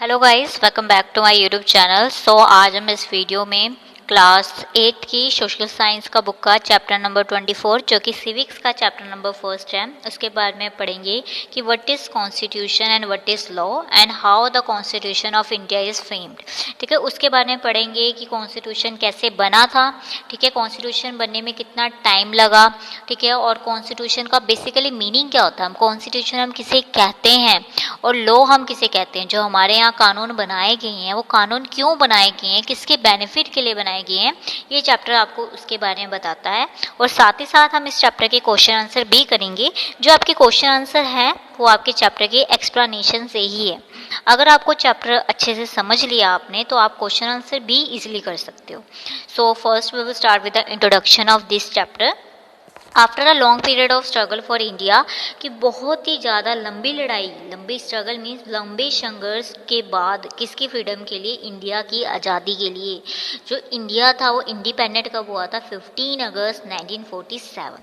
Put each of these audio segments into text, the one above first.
Hello guys, welcome back to my YouTube channel. आज हम इस वीडियो में क्लास 8 की सोशल साइंस का बुक का चैप्टर नंबर 24 जो कि सिविक्स का चैप्टर नंबर फर्स्ट है, उसके बारे में पढ़ेंगे कि what is constitution and what is law and how the constitution of India is framed. ठीक है, उसके बारे में पढ़ेंगे कि कॉन्स्टिट्यूशन कैसे बना था। ठीक है, कॉन्स्टिट्यूशन बनने में कितना टाइम लगा। ठीक है, और कॉन्स्टिट्यूशन का बेसिकली मीनिंग क्या होता है, हम कॉन्स्टिट्यूशन हम किसे कहते हैं और लॉ हम किसे कहते हैं। जो हमारे यहाँ कानून बनाए गए हैं वो कानून क्यों बनाए गए हैं, किसके बेनिफिट के लिए बनाए गए हैं, ये चैप्टर आपको उसके बारे में बताता है। और साथ ही साथ हम इस चैप्टर के क्वेश्चन आंसर भी करेंगे। जो आपके क्वेश्चन आंसर है वो आपके चैप्टर के एक्सप्लेनेशन से ही है। अगर आपको चैप्टर अच्छे से समझ लिया आपने तो आप क्वेश्चन आंसर भी इजीली कर सकते हो। So first we will start with the introduction of this chapter. After a long period of struggle for India, कि बहुत ही ज़्यादा लंबी लड़ाई, लंबी स्ट्रगल मीन्स लंबे संघर्ष के बाद किसकी फ्रीडम के लिए, इंडिया की आज़ादी के लिए। जो इंडिया था वो इंडिपेंडेंट कब हुआ था, 15 अगस्त 1947।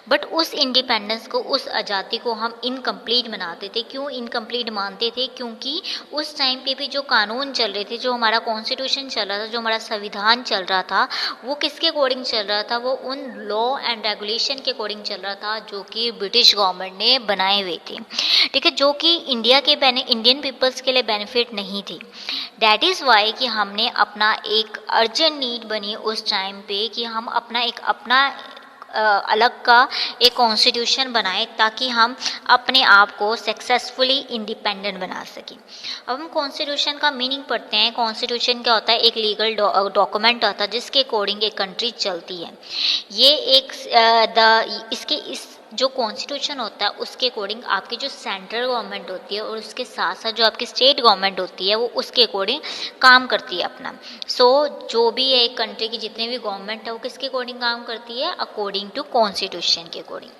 बट उस इंडिपेंडेंस को, उस आज़ादी को हम इनकम्प्लीट मनाते थे। क्यों इनकम्प्लीट मानते थे? क्योंकि उस टाइम पे भी जो कानून चल रहे थे, जो हमारा कॉन्स्टिट्यूशन चल रहा था, जो हमारा संविधान चल रहा था, वो किसके अकॉर्डिंग चल रहा था, वो उन लॉ एंड रेगुलेशन के अकॉर्डिंग चल रहा था जो कि ब्रिटिश गवर्नमेंट ने बनाए हुए थे। ठीक है, जो कि इंडियन पीपल्स के लिए बेनिफिट नहीं थी। दैट इज़ वाई कि हमने अपना एक अर्जेंट नीड बनी उस टाइम पे कि हम अपना अलग का एक कॉन्स्टिट्यूशन बनाए ताकि हम अपने आप को सक्सेसफुली इंडिपेंडेंट बना सकें। अब हम कॉन्स्टिट्यूशन का मीनिंग पढ़ते हैं। कॉन्स्टिट्यूशन क्या होता है? एक लीगल डॉक्यूमेंट होता है जिसके अकॉर्डिंग एक कंट्री चलती है। ये एक इस जो कॉन्स्टिट्यूशन होता है उसके अकॉर्डिंग आपकी जो सेंट्रल गवर्नमेंट होती है और उसके साथ साथ जो आपकी स्टेट गवर्नमेंट होती है वो उसके अकॉर्डिंग काम करती है अपना। जो भी है एक कंट्री की जितनी भी गवर्नमेंट है वो किसके अकॉर्डिंग काम करती है, अकॉर्डिंग टू कॉन्स्टिट्यूशन के according.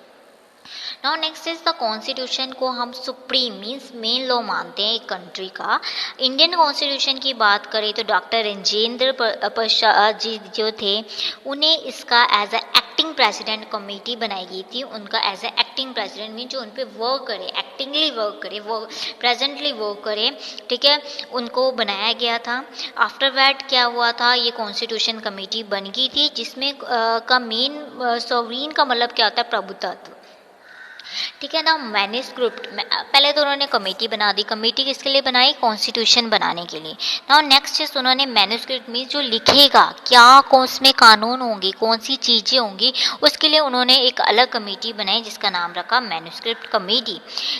Now next is the constitution को हम सुप्रीम मीन्स मेन लॉ मानते हैं एक कंट्री का। इंडियन कॉन्स्टिट्यूशन की बात करें तो डॉक्टर राजेंद्र प्रसाद जी जो थे उन्हें इसका as a acting president committee बनाई गई थी। उनका as a acting president mean जो उन पर वर्क करे, एक्टिंगली वर्क करे, वो प्रेजेंटली वर्क करे। ठीक है, उनको बनाया गया था। आफ्टर दैट क्या हुआ था, ये कॉन्स्टिट्यूशन कमेटी बन गई थी जिसमें का मेन सोवरीन का मतलब क्या होता है, प्रभुत्व। ठीक है ना। मैन्यूस्क्रिप्ट पहले तो उन्होंने कमेटी बना दी। कमेटी किसके लिए बनाई? कॉन्स्टिट्यूशन बनाने के लिए। नाउ नेक्स्ट चीज उन्होंने मैन्यूस्क्रिप्ट मीन जो लिखेगा क्या, कौन उसमें कानून होंगे, कौन सी चीजें होंगी, उसके लिए उन्होंने एक अलग कमेटी बनाई जिसका नाम रखा मैन्यूस्क्रिप्ट कमेटी।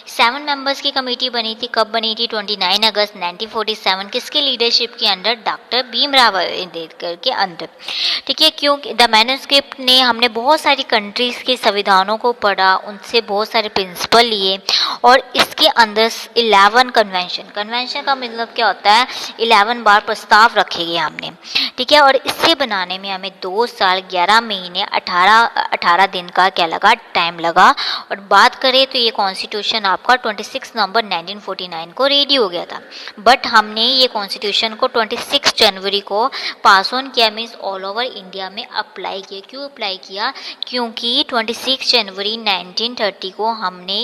7 मेंबर्स की कमेटी बनी थी। कब बनी थी? 29 अगस्त 1947। किसके लीडरशिप के अंडर? डॉक्टर भीमराव अम्बेडकर के अंदर। ठीक है, क्योंकि द मैन्यूस्क्रिप्ट ने हमने बहुत सारी कंट्रीज के संविधानों को पढ़ा, उनसे बहुत सारे प्रिंसिपल लिए और इसके अंदर 11 कन्वेंशन का मतलब क्या होता है, 11 बार प्रस्ताव रखे गए हमने। ठीक है, और इसे बनाने में हमें 2 साल 11 महीने 18 दिन का क्या लगा, टाइम लगा। और बात करें तो ये कॉन्स्टिट्यूशन आपका 26 नवंबर 1949 को रेडी हो गया था। बट हमने ये कॉन्स्टिट्यूशन को 26 जनवरी को पास ऑन किया, मीन्स ऑल ओवर इंडिया में अप्लाई किया। क्यों अप्लाई किया? क्योंकि 26 जनवरी 1930 को हमने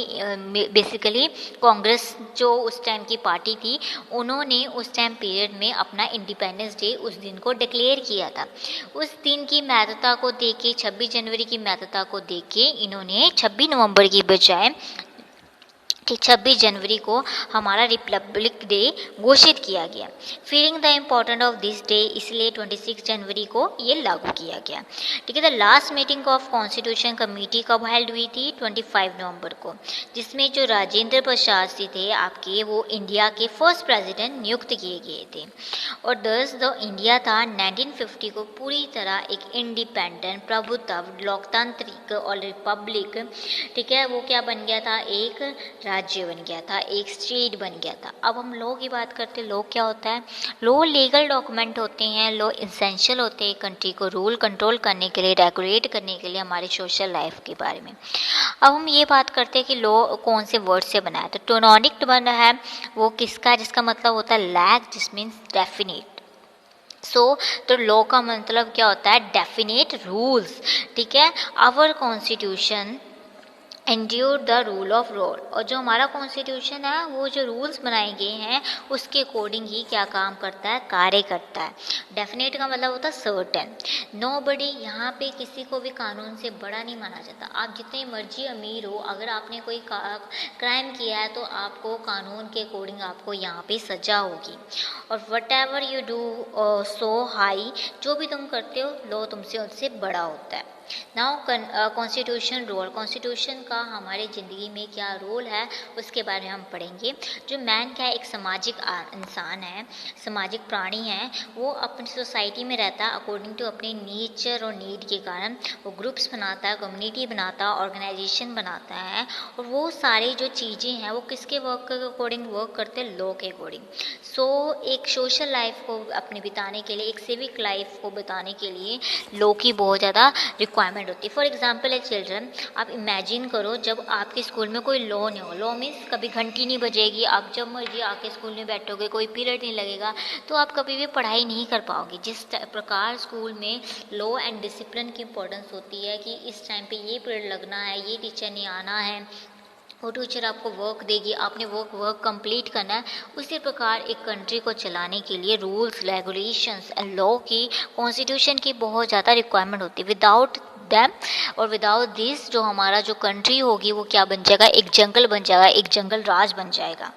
बेसिकली कांग्रेस जो उस टाइम की पार्टी थी उन्होंने उस टाइम पीरियड में अपना इंडिपेंडेंस डे उस दिन को डिक्लेयर किया था। उस दिन की महत्वता को देख के, 26 जनवरी की महत्वता को देख के इन्होंने 26 नवंबर की बजाय कि 26 जनवरी को हमारा रिपब्लिक डे घोषित किया गया। Feeling the important of this day, इसलिए 26 जनवरी को ये लागू किया गया। ठीक है, the last meeting of constitution committee कब हेल्ड हुई थी? 25 नवंबर को, जिसमें जो राजेंद्र प्रसाद जी थे आपके, वो इंडिया के फर्स्ट प्रेसिडेंट नियुक्त किए गए थे। और दस जो इंडिया था 1950 को पूरी तरह एक इंडिपेंडेंट, प्रभुत्व, लोकतांत्रिक और रिपब्लिक, ठीक है, वो क्या बन गया था, एक राज्य बन गया था, एक स्टेट बन गया था। अब हम लॉ की बात करते हैं। लॉ क्या होता है? लॉ लीगल डॉक्यूमेंट होते हैं। लॉ इसेंशियल होते हैं कंट्री को रूल कंट्रोल करने के लिए, रेगुलेट करने के लिए, हमारी सोशल लाइफ के बारे में। अब हम ये बात करते हैं कि लॉ कौन से वर्ड से बना है। तो टोनोनिक बना है वो किसका, जिसका मतलब होता है लैग, जिस मीन्स डेफिनेट। तो लॉ का मतलब क्या होता है? Definite rules. ठीक है, our constitution ensure the rule of role. और जो हमारा कॉन्स्टिट्यूशन है वो जो रूल्स बनाए गए हैं उसके अकॉर्डिंग ही क्या काम करता है, कार्य करता है। डेफिनेट का मतलब होता है सर्टेन। नोबडी, यहाँ पे किसी को भी कानून से बड़ा नहीं माना जाता। आप जितने मर्जी अमीर हो, अगर आपने कोई क्राइम किया है तो आपको कानून के अकॉर्डिंग आपको यहाँ पे सजा होगी। और what ever you do so high, जो भी तुम करते हो लो तुमसे उससे बड़ा होता है। नाउ कॉन्स्टिट्यूशन रोल, कॉन्स्टिट्यूशन का हमारे ज़िंदगी में क्या रोल है उसके बारे में हम पढ़ेंगे। जो मैन क्या है, एक सामाजिक इंसान है, सामाजिक प्राणी है। वो अपनी सोसाइटी में रहता है अकॉर्डिंग टू अपने नेचर और नीड के कारण। वो ग्रुप्स बनाता है, कम्युनिटी बनाता है, ऑर्गेनाइजेशन बनाता है। और वो सारी जो चीज़ें हैं वो किसके वर्क के अकॉर्डिंग वर्क करते हैं, लॉ के अकॉर्डिंग। सो एक सोशल लाइफ को अपने बिताने के लिए, एक सिविक लाइफ को बिताने के लिए लॉ की बहुत ज़्यादा रिक्वायरमेंट होती है। फॉर एग्जाम्पल है चिल्ड्रन, आप इमेजिन करो जब आपके स्कूल में कोई लॉ नहीं हो। लॉ मीन्स कभी घंटी नहीं बजेगी, आप जब मर्जी आके स्कूल में बैठोगे, कोई पीरियड नहीं लगेगा, तो आप कभी भी पढ़ाई नहीं कर पाओगे। जिस प्रकार स्कूल में लॉ एंड डिसिप्लिन की इंपॉर्टेंस होती है कि इस टाइम पे ये पीरियड लगना है, ये टीचर नहीं आना है, वो टीचर आपको वर्क देगी, आपने वर्क कंप्लीट करना है। उसी प्रकार एक कंट्री को चलाने के लिए रूल्स, रेगुलेशंस एंड लॉ की, कॉन्स्टिट्यूशन की बहुत ज़्यादा रिक्वायरमेंट होती है। विदाउट दैम और विदाउट दिस जो हमारा जो कंट्री होगी वो क्या बन जाएगा, एक जंगल बन जाएगा, एक जंगल राज बन जाएगा।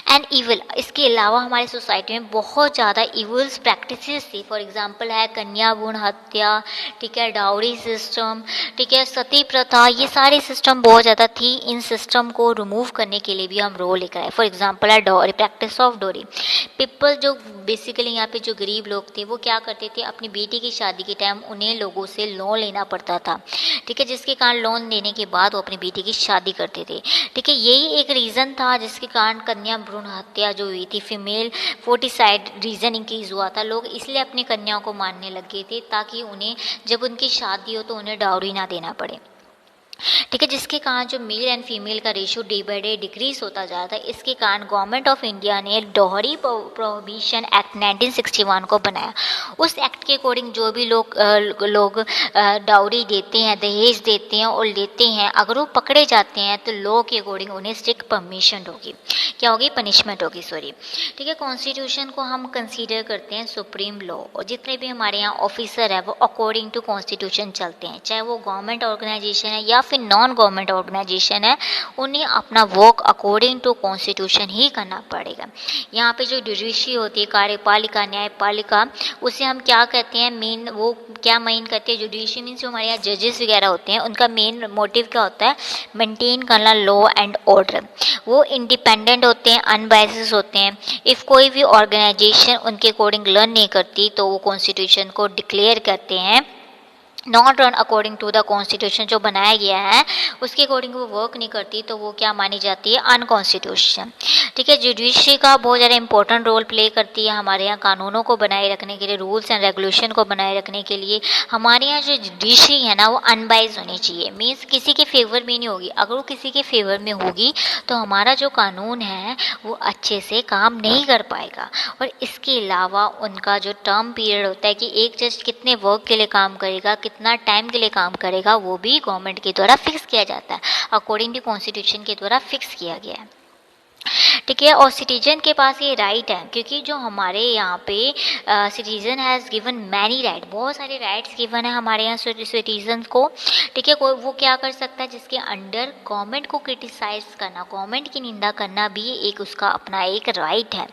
एंड ईवल, इसके अलावा हमारी सोसाइटी में बहुत ज़्यादा ईवल्स प्रैक्टिसेस थी। फॉर एग्जांपल है कन्या भ्रूण हत्या, ठीक है, डाउरी सिस्टम, ठीक है, सती प्रथा, ये सारे सिस्टम बहुत ज़्यादा थी। इन सिस्टम को रिमूव करने के लिए भी हम रोल लेकर आए। फॉर एग्जांपल है dowry, practice of dowry. People जो बेसिकली यहाँ पे जो गरीब लोग थे वो क्या करते थे, अपनी बेटी की शादी के टाइम उन्हें लोगों से लोन लेना पड़ता था, ठीक है, जिसके कारण लोन लेने के बाद वो अपनी बेटी की शादी करते थे, ठीक है। यही एक रीज़न था जिसके कारण कन्या भ्रूण हत्या जो हुई थी, फीमेल फोर्टिसाइड रीजन इंक्रीज हुआ था। लोग इसलिए अपनी कन्याओं को मारने लग गए थे ताकि उन्हें जब उनकी शादी हो तो उन्हें डाउरी ना देना पड़े, ठीक है, जिसके कारण जो मेल एंड फीमेल का ratio day by day decrease होता जा रहा था। इसके कारण गवर्नमेंट ऑफ इंडिया ने डोहरी प्रोहिबिशन एक्ट 1961 को बनाया। उस एक्ट के अकॉर्डिंग जो भी लोग डाउरी देते हैं, दहेज देते हैं और लेते हैं, अगर वो पकड़े जाते हैं तो लॉ के अकॉर्डिंग उन्हें स्ट्रिक्ट परमिशन होगी, क्या होगी, पनिशमेंट होगी, सॉरी, ठीक है। कॉन्स्टिट्यूशन को हम कंसीडर करते हैं सुप्रीम लॉ, और जितने भी हमारे यहाँ ऑफिसर है वो अकॉर्डिंग टू कॉन्स्टिट्यूशन चलते हैं, चाहे वो गवर्नमेंट ऑर्गेनाइजेशन है या फिर नॉन गवर्नमेंट ऑर्गेनाइजेशन है, उन्हें अपना वर्क अकॉर्डिंग टू कॉन्स्टिट्यूशन ही करना पड़ेगा। यहाँ पे जो जुडिशरी होती है, कार्यपालिका, न्यायपालिका, उसे हम क्या कहते हैं, मेन वो क्या मेन करते हैं, जुडिशरी मीन्स जो हमारे यहाँ जजेस वगैरह होते हैं उनका मेन मोटिव क्या होता है, मेंटेन करना लॉ एंड ऑर्डर। वो इंडिपेंडेंट होते हैं, अनबायस्ड होते हैं। इफ़ कोई भी ऑर्गेनाइजेशन उनके अकॉर्डिंग लर्न नहीं करती तो वो कॉन्स्टिट्यूशन को डिक्लेयर करते हैं not run according to the constitution. जो बनाया गया है उसके अकॉर्डिंग वो वर्क नहीं करती तो वो क्या मानी जाती है, अनकॉन्स्टिट्यूशन, ठीक है। जुडिशरी का बहुत ज़्यादा इंपॉर्टेंट रोल प्ले करती है हमारे यहाँ कानूनों को बनाए रखने के लिए, रूल्स एंड रेगुलेशन को बनाए रखने के लिए। हमारे यहाँ जो जुडिशरी है ना वो अनबाइज होनी चाहिए, मीन्स किसी के फेवर में नहीं होगी। अगर वो किसी के फेवर में होगी तो हमारा जो कानून है वो अच्छे से काम नहीं कर पाएगा। और इसके अलावा उनका जो टर्म पीरियड होता है कि एक जज कितने वर्क के लिए काम करेगा, कितना टाइम के लिए काम करेगा, वो भी गवर्नमेंट के द्वारा फिक्स किया जाता है, अकॉर्डिंग टू कॉन्स्टिट्यूशन के द्वारा फिक्स किया गया है, ठीक है। और सिटीजन के पास ये राइट है, क्योंकि जो हमारे यहाँ पे citizen has given many right, बहुत सारे राइट्स गिवन है हमारे यहाँ सिटीजन को, ठीक है। कोई वो क्या कर सकता है, जिसके अंडर गवर्नमेंट को क्रिटिसाइज करना, गवर्नमेंट की निंदा करना भी एक उसका अपना एक राइट है।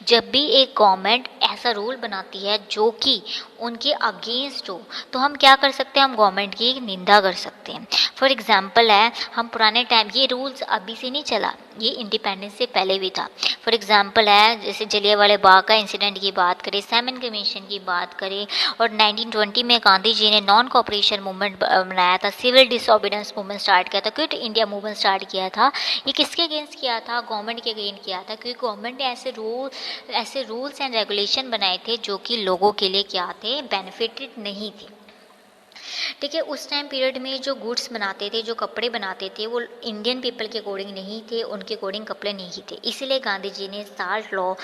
जब भी एक गवर्नमेंट ऐसा रूल बनाती है जो कि उनके अगेंस्ट हो तो हम क्या कर सकते हैं, हम गवर्नमेंट की निंदा कर सकते हैं। फॉर एग्जांपल है, हम पुराने टाइम, ये रूल्स अभी से नहीं चला, ये इंडिपेंडेंस से पहले भी था। फॉर एग्जांपल है, जैसे जलियांवाला बाग का इंसिडेंट की बात करें, सैमन कमीशन की बात करें, और 1920 में गांधी जी ने नॉन कोऑपरेशन मूवमेंट बनाया था, सिविल डिसोबीडियंस मूवमेंट स्टार्ट किया था, क्विट इंडिया मूवमेंट स्टार्ट किया था। ये किसके अगेंस्ट किया था, गवर्नमेंट के अगेंस्ट किया था, क्योंकि गवर्नमेंट ने ऐसे रूल्स एंड रेगुलेशन बनाए थे जो कि लोगों के लिए क्या थे, बेनिफिटेड नहीं थे। ठीक है। उस टाइम पीरियड में जो गुड्स बनाते थे, जो कपड़े बनाते थे, वो इंडियन पीपल के अकॉर्डिंग नहीं थे, उनके अकॉर्डिंग कपड़े नहीं थे। इसीलिए गांधी जी ने साल्ट लॉ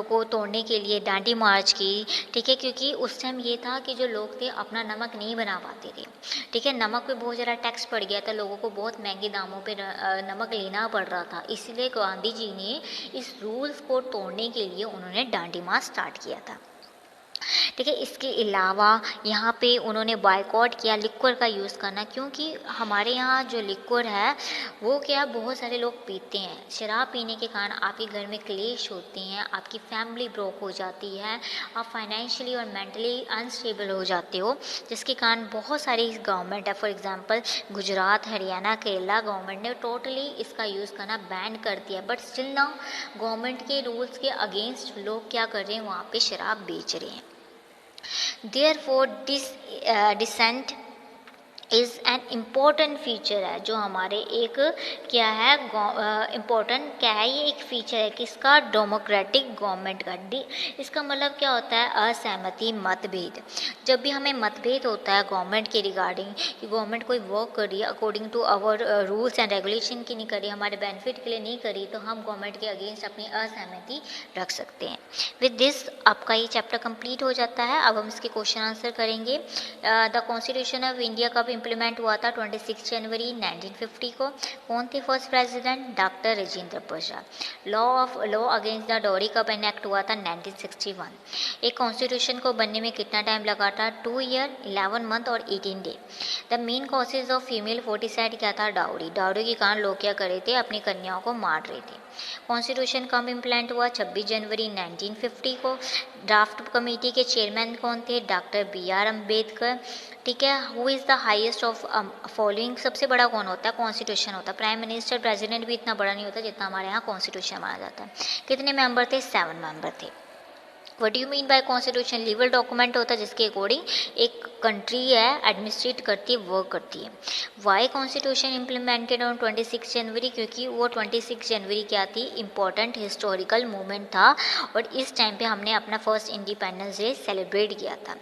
को तोड़ने के लिए डांडी मार्च की। ठीक है, क्योंकि उस टाइम ये था कि जो लोग थे अपना नमक नहीं बना पाते थे। ठीक है, नमक पे बहुत ज़्यादा टैक्स पड़ गया था, लोगों को बहुत महंगे दामों पे नमक लेना पड़ रहा था। इसलिए गांधी जी ने इस रूल्स को तोड़ने के लिए उन्होंने डांडी मार्च स्टार्ट किया था। ठीक है, इसके अलावा यहाँ पे उन्होंने बायकॉट किया लिक्वर का यूज़ करना, क्योंकि हमारे यहाँ जो लिक्वर है वो क्या बहुत सारे लोग पीते हैं। शराब पीने के कारण आपके घर में क्लेश होते हैं, आपकी फैमिली ब्रोक हो जाती है, आप फाइनेंशियली और मेंटली अनस्टेबल हो जाते हो, जिसके कारण बहुत सारी गवर्नमेंट है, for example Gujarat, Haryana, Kerala government ने टोटली इसका यूज़ करना बैन कर दिया। बट स्टिल नाउ गवर्नमेंट के रूल्स के अगेंस्ट लोग क्या कर रहे हैं, वहाँ पे शराब बेच रहे हैं। Therefore, this dissent is an important feature है, जो हमारे एक क्या है इम्पॉर्टेंट क्या है, ये एक फीचर है किसका, डेमोक्रेटिक गवर्नमेंट का। इसका मतलब क्या होता है, असहमति, मतभेद। जब भी हमें मतभेद होता है गवर्नमेंट के रिगार्डिंग कि गवर्नमेंट कोई वर्क कर रही है according to our rules and regulation की नहीं कर रही, हमारे बेनिफिट के लिए नहीं कर रही, तो हम गवर्नमेंट के अगेंस्ट अपनी असहमति रख सकते हैं। विद दिस आपका ये चैप्टर कंप्लीट हो जाता है। अब हम इसके क्वेश्चन आंसर करेंगे। द कॉन्स्टिट्यूशन ऑफ इंडिया कब इम्प्लीमेंट हुआ था, 26 जनवरी 1950 को। कौन थे first president, doctor Rajendra Prasad. Law against the dowry कब एनेक्ट हुआ था, 1961। एक कॉन्स्टिट्यूशन को बनने में कितना टाइम लगा था, 2 ईयर, 11 मंथ और 18 day. The main causes of female foeticide क्या था, डाउरी। डाउरी के कारण लोग क्या कर रहे थे, अपनी कन्याओं को मार रहे थे। कॉन्स्टिट्यूशन कब इम्प्लीमेंट हुआ, 26 जनवरी 1950 को। ड्राफ्ट कमेटी के चेयरमैन कौन थे, डॉक्टर BR अम्बेडकर। ठीक है। Who is the highest of following, सबसे बड़ा कौन होता है, कॉन्स्टिट्यूशन होता है। प्राइम मिनिस्टर, प्रेसिडेंट भी इतना बड़ा नहीं होता जितना हमारे यहाँ कॉन्स्टिट्यूशन माना जाता है। कितने मेंबर थे, 7 मेंबर थे। What do mean by constitution, legal document होता है जिसके अकॉर्डिंग एक कंट्री है एडमिनिस्ट्रेट करती है, वर्क करती है। वाई कॉन्स्टिट्यूशन इम्प्लीमेंटेड ऑन 26 जनवरी, क्योंकि वो 26 जनवरी क्या थी, इंपॉर्टेंट हिस्टोरिकल मोमेंट था और इस टाइम पे हमने अपना फर्स्ट इंडिपेंडेंस डे सेलिब्रेट किया था।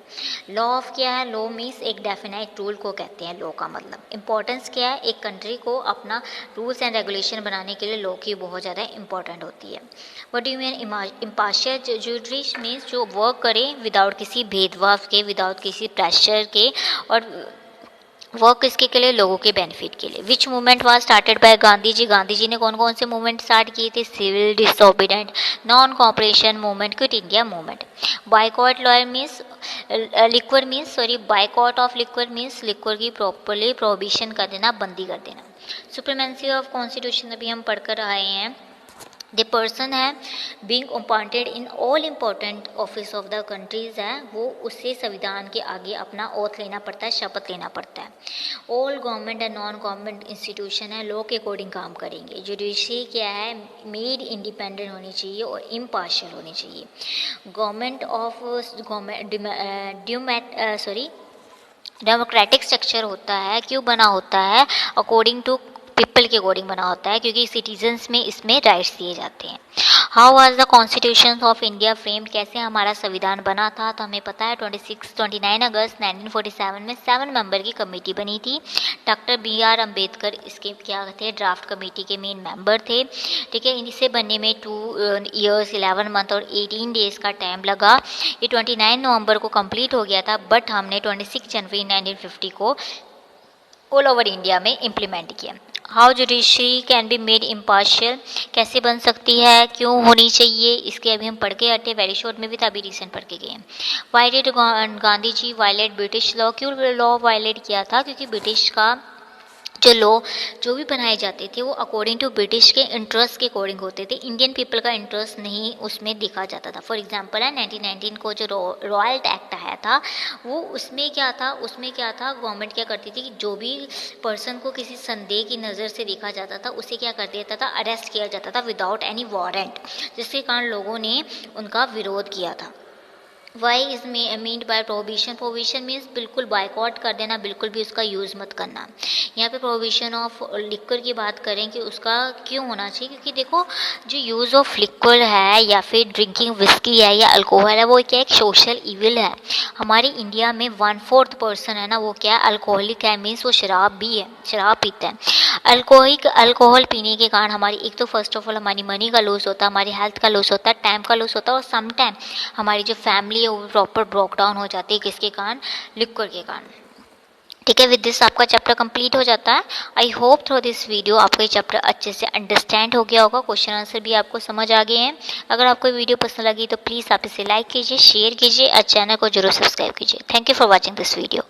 लॉ ऑफ क्या है, लॉ मीन्स एक डेफिनेट रूल को कहते हैं। लॉ का मतलब इंपॉर्टेंस क्या है, एक कंट्री को अपना रूल्स एंड रेगुलेशन बनाने के लिए लॉ की बहुत ज़्यादा इंपॉर्टेंट होती है। What do mean impartial judiciary, means जो वर्क करें विदाउट किसी भेदभाव के, विदाउट किसी प्रेशर के, और वर्क किसके के लिए, लोगों के बेनिफिट के लिए। Which movement was started by Gandhi ji, Gandhi ji ने कौन कौन से मूवमेंट स्टार्ट किए थे, civil disobedient, non cooperation movement, quit India movement. Boycott law means liquor means sorry boycott of liquor means liquor की प्रॉपरली प्रोहिबिशन कर देना, बंदी कर देना। सुप्रीमेंसी ऑफ कॉन्स्टिट्यूशन अभी हम पढ़कर आए हैं। द पर्सन है being appointed in all important office of the countries है, वो उससे संविधान के आगे अपना ओथ लेना पड़ता है, शपथ लेना पड़ता है। All government and non government institution है, लॉ के अकॉर्डिंग काम करेंगे। जुडिशरी क्या है, मेड इंडिपेंडेंट होनी चाहिए और इम्पार्शियल होनी चाहिए। गवर्नमेंट ऑफ डेमोक्रेटिक स्ट्रक्चर होता है, क्यों बना होता है, अकॉर्डिंग टू पीपल के अकॉर्डिंग बना होता है, क्योंकि सिटीजन्स में इसमें राइट्स दिए जाते हैं। How was the constitution of India framed, कैसे हमारा संविधान बना था, तो हमें पता है 29 अगस्त 1947 में 7 मेंबर की कमेटी बनी थी। डॉक्टर BR अम्बेडकर इसके क्या थे, ड्राफ्ट कमेटी के मेन मेंबर थे। ठीक है, इसे बनने में 2 ईयर्स 11 मंथ और 18 डेज का टाइम लगा। ये 29 नवंबर को कंप्लीट हो गया था, बट हमने 26 जनवरी 1950 को ऑल ओवर इंडिया में इम्प्लीमेंट किया। How judiciary can be made impartial, कैसे बन सकती है, क्यों होनी चाहिए, इसके अभी हम पढ़ के हटे, वेरी शॉर्ट में भी था, अभी रिसेंट पढ़ के गए हैं। Why did Gandhi ji violate British law, क्यों लॉ वायलेट किया था, क्योंकि ब्रिटिश का जो लॉ जो भी बनाए जाते थे वो अकॉर्डिंग टू ब्रिटिश के इंटरेस्ट के अकॉर्डिंग होते थे, इंडियन पीपल का इंटरेस्ट नहीं उसमें देखा जाता था। फॉर एग्जांपल है 1919 को जो रॉयल एक्ट आया था, वो उसमें क्या था, गवर्नमेंट क्या करती थी कि जो भी पर्सन को किसी संदेह की नज़र से देखा जाता था उसे क्या कर दिया था, अरेस्ट किया जाता था विदाउट एनी वारंट, जिसके कारण लोगों ने उनका विरोध किया था। Why is meant by prohibition. Prohibition means बिल्कुल बायकॉट कर देना, बिल्कुल भी उसका यूज़ मत करना। यहाँ पे प्रोहिबिशन ऑफ लिक्वर की बात करें कि उसका क्यों होना चाहिए, क्योंकि देखो जो यूज़ ऑफ लिक्वर है या फिर ड्रिंकिंग विस्की है या अल्कोहल है, वो क्या एक सोशल इविल है। हमारे इंडिया में 1/4 पर्सन है ना, वो क्या अल्कोहलिक है, मीन्स वो शराब भी है, शराब पीता है। अल्कोहल पीने के कारण हमारी एक तो फर्स्ट ऑफ ऑल हमारी मनी का लॉस होता है, हमारी हेल्थ का लॉस होता है, टाइम का लॉस होता है, और सम टाइम हमारी जो फैमिली है वो प्रॉपर ब्रोक डाउन हो जाती है। किसके कारण? लिक्वर के कारण। ठीक है, विद दिस आपका चैप्टर कंप्लीट हो जाता है। I hope through this video आपको ये चैप्टर अच्छे से अंडरस्टैंड हो गया होगा, क्वेश्चन आंसर भी आपको समझ आ गए हैं। अगर आपको वीडियो पसंद लगी तो प्लीज़ आप इसे लाइक कीजिए, शेयर कीजिए और चैनल को जरूर सब्सक्राइब कीजिए। Thank you for watching this video.